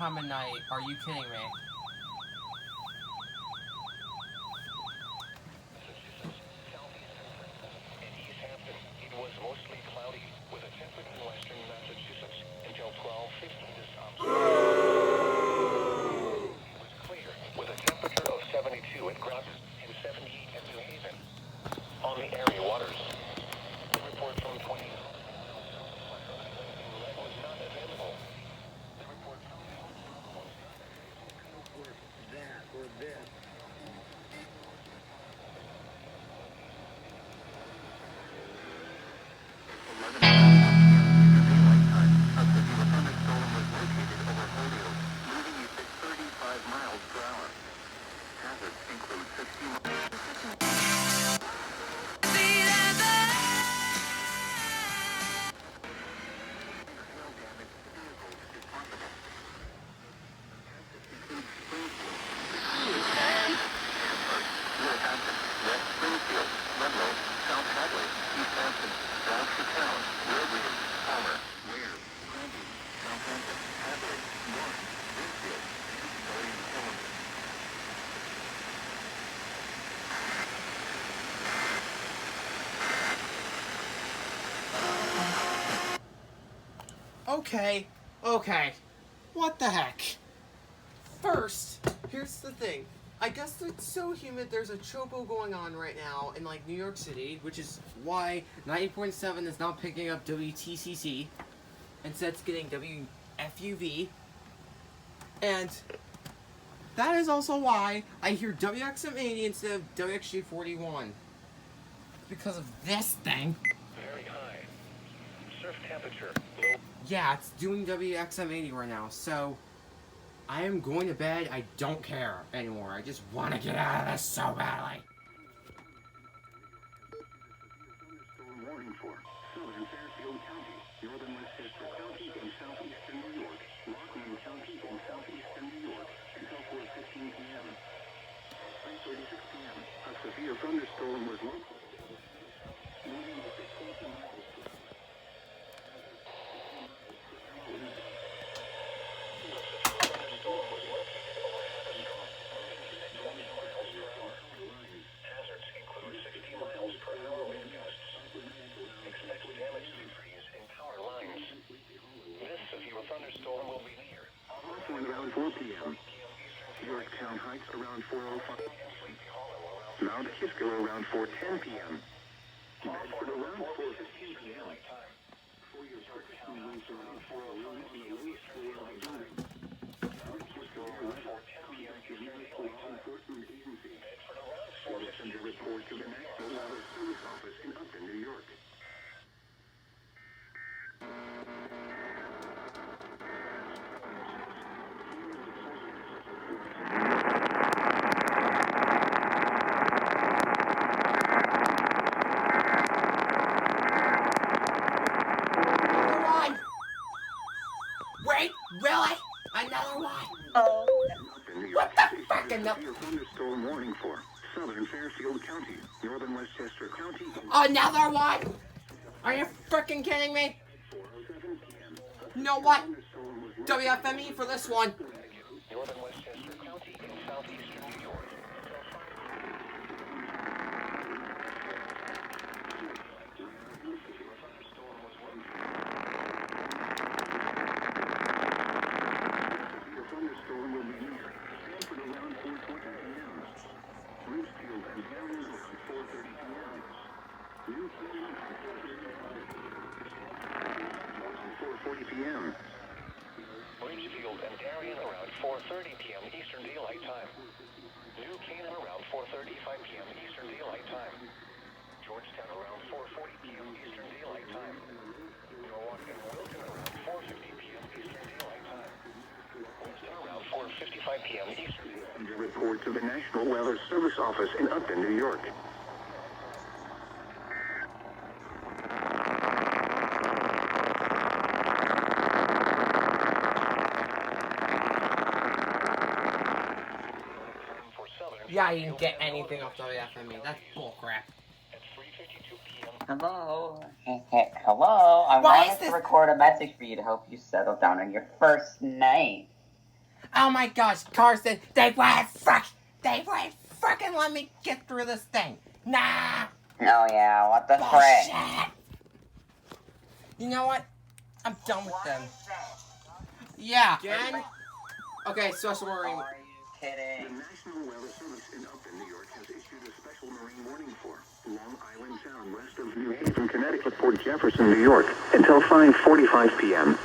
time of night. Are you kidding me? It was mostly cloudy with a temperature in western Massachusetts until 12:50 this afternoon. It was clear with a temperature of 72 at Groton and 78 at New Haven. On the area waters, the report from 20 was not available. The report from that or this. Okay. What the heck? First, here's the thing. I guess it's so humid, there's a chopo going on right now in, like, New York City, which is why 90.7 is not picking up WTCC. Instead, it's getting WFUV. And that is also why I hear WXM 80 instead of WXG 41. Because of this thing. very high. Surf temperature low. Yeah, it's doing WXM 80 right now, so I am going to bed. I don't care anymore. I just want to get out of this so badly. Thunderstorm warning for southern Fairfield County, northern Westchester County, and southeastern New York, Rockland County, and southeastern New York, until 4:15 p.m. 3:36 p.m. A severe thunderstorm was located. Moving at 6.2 miles. Hazards include 60 miles per hour wind gusts. Expect damage to trees and power lines. This severe thunderstorm will be near Hawthorne around 4 p.m. Yorktown Heights around 4:05. Mount Kisco around 4:10 p.m. Bedford around 4:15 p.m. For your Yorktown Heights around 4:05 p.m. Mount Kisco around 4:10 p.m. Law enforcement agency. Bedford around 4:15 p.m. Report to the National Weather Service Office in Upton, New York. One! Wait, really? Another one? What the fuck? Severe thunderstorm warning for southern Fairfield County, northern Westchester County. Another one? Are you freaking kidding me? You know what? WFME for this one. Northern Westchester County in southeastern New York. The thunderstorm will be near Stanford around 4:20 p.m. Roosevelt and Darien around 4:30 p.m. New Canaan around 4:40 p.m. Ridgefield and Darien around 4:30 p.m. Eastern Daylight Time. New Canaan around 4:35 p.m. Eastern Daylight Time. Georgetown around 4:40 p.m. Eastern Daylight Time. Norwalk and Wilton around 4:50 p.m. Eastern Daylight Time. Winston around 4:55 p.m. Eastern Daylight Time. Report to the National Weather Service Office in Upton, New York. Yeah, you didn't get anything off WFME. That's bullcrap. At 3:52 p.m. Hello. Hello. I Why is wanted this- to record a message for you to help you settle down on your first night. Oh my gosh, Carson, they won't frickin' let me get through this thing. Nah. Oh yeah, what the frick? Bullshit. You know what? I'm done with them. Yeah. Again? Okay, special marine. Are you kidding? The National Weather Service in Upton, New York has issued a special marine warning for Long Island Sound west of New Haven, Connecticut, Port Jefferson, New York, until 5:45 p.m.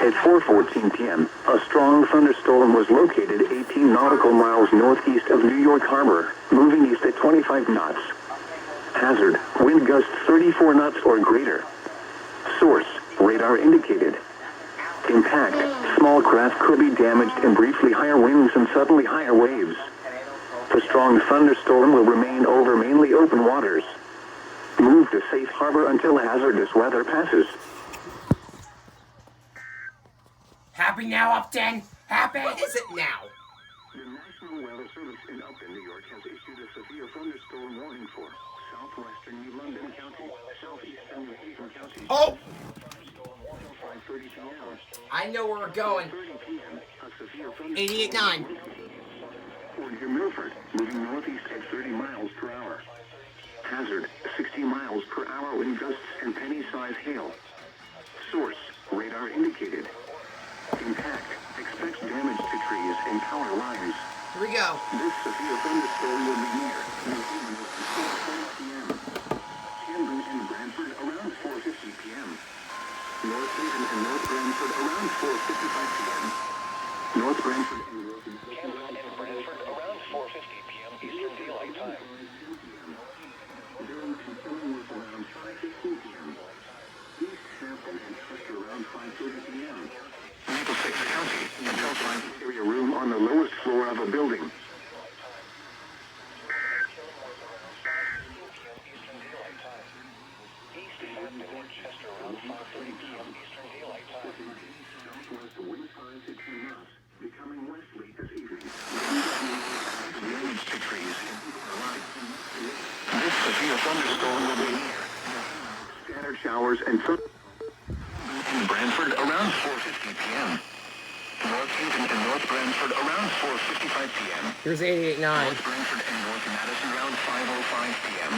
At 4:14 p.m., a strong thunderstorm was located 18 nautical miles northeast of New York Harbor, moving east at 25 knots. Hazard, wind gusts 34 knots or greater. Source, radar indicated. Impact, small craft could be damaged and briefly higher winds and suddenly higher waves. The strong thunderstorm will remain over mainly open waters. Move to safe harbor until hazardous weather passes. Happy now, Upton? Happy? What is it now? The National Weather Service in Upton, New York has issued a severe thunderstorm warning for southwestern New London County, southeastern New Haven County. Oh! 5:30 p.m. I know where we're going. 30 p.m. A severe thunderstorm. 88.9. Or near Milford, moving northeast at 30 miles per hour. Hazard, 60 miles per hour wind gusts and penny-size hail. Source, radar indicated. Impact, expects damage to trees and power lines. Here we go. This severe thunderstorm will be near New Haven at 4:20 p.m. Camden and Brantford around 4:50 p.m. North Haven and North Brantford around 4:55 p.m. North Brantford and North Camden and Brantford around 4:50 p.m. Eastern Daylight Time. Durham and Killingworth around 5:15 p.m. East Hampton and Chester around 5:30 p.m. Middlesex County until 5 area room on the lowest floor of a building. East Hampton and Chester around 5:30 p.m. Eastern Daylight Time. Southwest wind 5 to 10 knots, becoming westerly this evening. Damage to trees and power lines. This severe thunderstorm will be near. Scattered showers and sun. In Brantford around 4:50 p.m. North Haven and North Brantford around 4:55 p.m. Here's 88.9. North Brantford and North Madison around 5:05 p.m.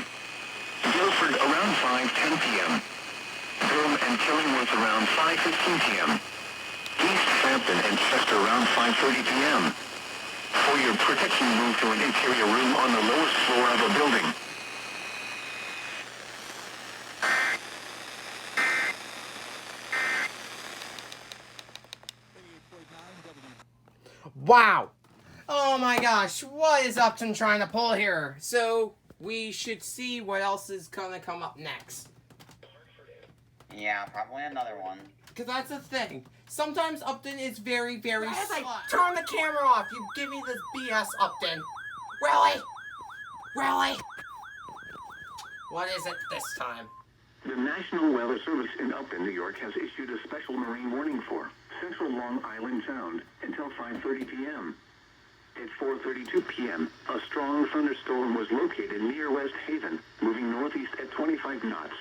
Guilford around 5:10 p.m. Durham and Killingworth around 5:15 p.m. East Hampton and Chester around 5:30 p.m. For your protection, move to an interior room on the lowest floor of a building. Wow! Oh my gosh, what is Upton trying to pull here? So, we should see what else is gonna come up next. Yeah, probably another one. Because that's the thing. Sometimes Upton is very, very slow. Turn the camera off. You give me this BS, Upton. Really? Really? What is it this time? The National Weather Service in Upton, New York has issued a special marine warning for central Long Island Sound until 5:30 p.m. At 4:32 p.m., a strong thunderstorm was located near West Haven, moving northeast at 25 knots.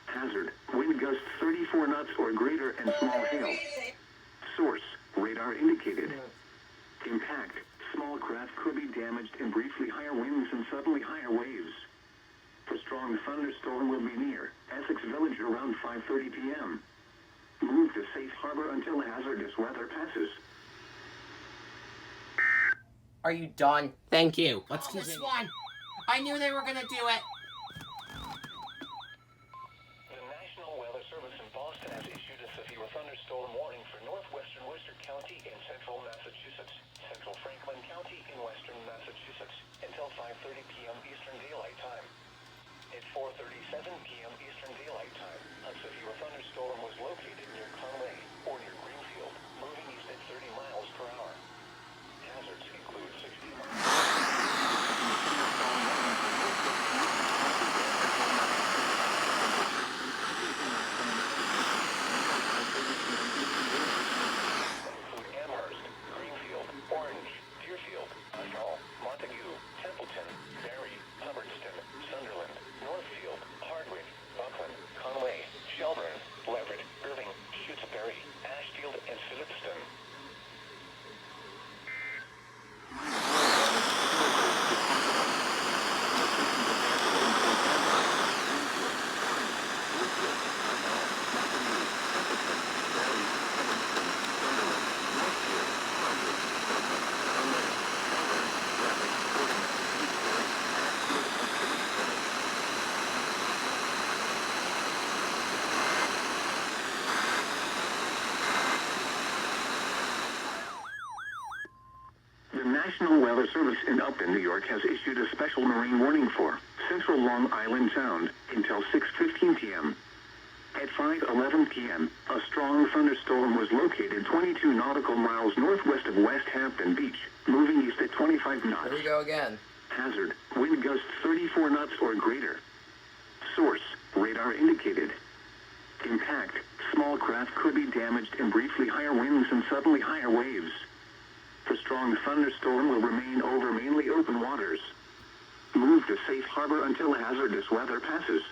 Hazard, wind gusts 34 knots or greater and small hail. Source, radar indicated. Impact, small craft could be damaged and briefly higher winds and suddenly higher waves. The strong thunderstorm will be near Essex Village around 5:30 p.m. Move to safe harbor until hazardous weather passes. Are you done? Thank you. Let's continue. This one. I knew they were gonna do it. The National Weather Service in Boston has issued a severe thunderstorm warning for northwestern Worcester County in central Massachusetts, central Franklin County in western Massachusetts, until 5:30 p.m. Eastern Daylight Time. At 4:37 p.m. Eastern Daylight Time, a severe thunderstorm was located near Conway or near Greenfield, moving east at 30 miles per hour. Hazards include 60 miles. Include Amherst, Greenfield, Orange, Deerfield, Ushall, Montague, Templeton, Barry, Hubbardston, Sunderland, Northfield, Hardwick, Buckland, Conway, Shelburne, Leverett, Irving, Shutesbury, Ashfield, and Phillipston. Weather Service in Upton, New York has issued a special marine warning for central Long Island Sound until 6:15 p.m. At 5:11 p.m., a strong thunderstorm was located 22 nautical miles northwest of West Hampton Beach, moving east at 25 knots. There we go again. Hazard, wind gusts 34 knots or greater. Source, radar indicated. Impact, small craft could be damaged and briefly higher winds and suddenly higher waves. The strong thunderstorm will remain over mainly open waters. Move to safe harbor until hazardous weather passes.